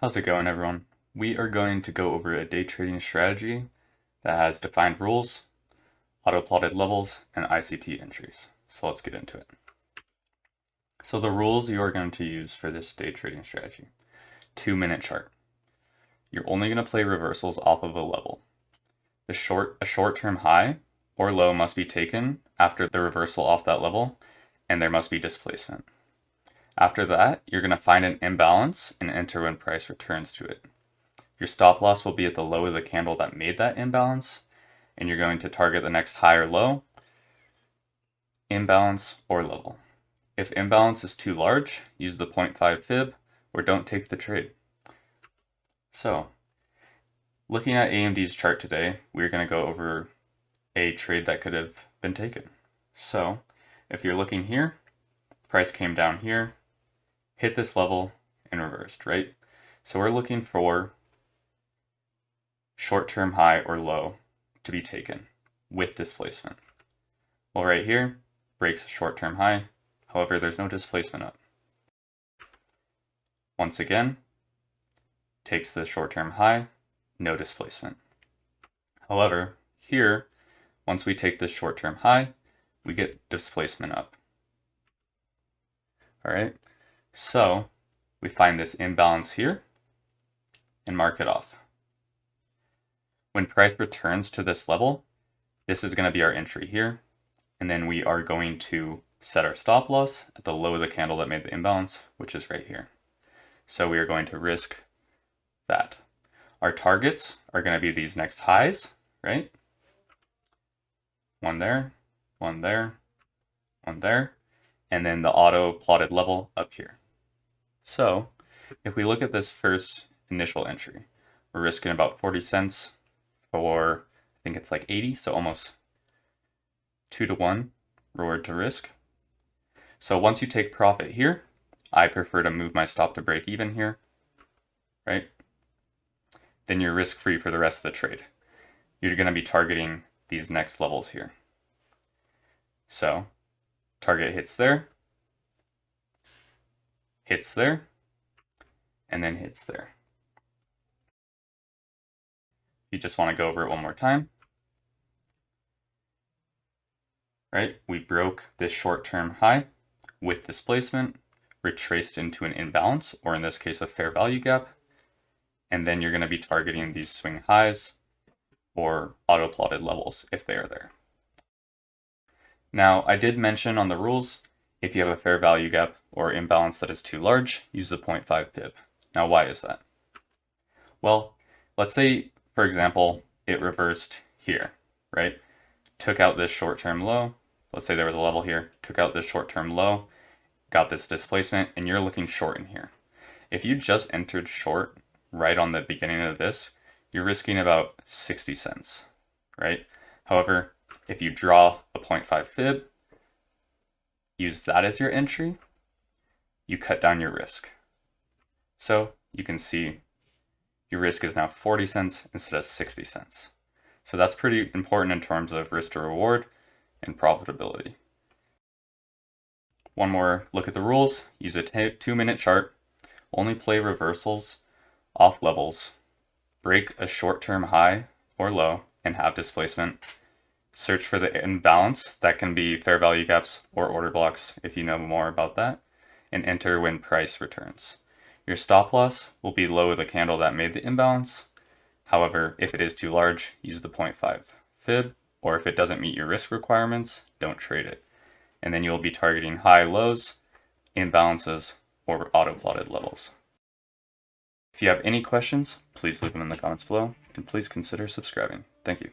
How's it going, everyone? We are going to go over a day trading strategy that has defined rules, auto-plotted levels, and ICT entries. So let's get into it. So the rules you are going to use for this day trading strategy. 2-minute chart. You're only going to play reversals off of a level. A short-term high or low must be taken after the reversal off that level, and there must be displacement. After that, you're going to find an imbalance and enter when price returns to it. Your stop loss will be at the low of the candle that made that imbalance, and you're going to target the next high or low, imbalance, or level. If imbalance is too large, use the 0.5 fib or don't take the trade. So, looking at AMD's chart today, we're going to go over a trade that could have been taken. So, if you're looking here, price came down here, hit this level, and reversed, right? So we're looking for short-term high or low to be taken with displacement. Well, right here, breaks short-term high. However, there's no displacement up. Once again, takes the short-term high, no displacement. However, here, once we take this short-term high, we get displacement up. All right, so we find this imbalance here and mark it off. When price returns to this level, this is going to be our entry here, and then we are going to set our stop loss at the low of the candle that made the imbalance, which is right here. So we are going to risk that. Our targets are going to be these next highs, right? One there, one there, one there, and then the auto plotted level up here. So if we look at this first initial entry, we're risking about 40 cents for, I think it's like 80, so almost 2-to-1 reward to risk. So once you take profit here, I prefer to move my stop to break even here, right? Then you're risk free for the rest of the trade. You're going to be targeting these next levels here. So target hits there, and then hits there. You just want to go over it one more time. Right? We broke this short-term high with displacement, retraced into an imbalance, or in this case, a fair value gap. And then you're going to be targeting these swing highs or auto-plotted levels if they are there. Now, I did mention on the rules, if you have a fair value gap or imbalance that is too large, use the 0.5 pip. Now, why is that? Well, let's say, for example, it reversed here, right? Took out this short-term low. Let's say there was a level here, took out this short-term low, got this displacement, and you're looking short in here. If you just entered short right on the beginning of this, you're risking about 60 cents, right? However, if you draw a 0.5 fib, use that as your entry, you cut down your risk. So you can see your risk is now 40 cents instead of 60 cents. So that's pretty important in terms of risk to reward and profitability. One more look at the rules. Use a 2-minute chart. Only play reversals off levels. Break a short-term high or low and have displacement. Search for the imbalance. That can be fair value gaps or order blocks if you know more about that. And enter when price returns. Your stop loss will be low of the candle that made the imbalance. However, if it is too large, use the 0.5 fib, or if it doesn't meet your risk requirements, don't trade it. And then you'll be targeting high lows, imbalances, or auto-plotted levels. If you have any questions, please leave them in the comments below, and please consider subscribing. Thank you.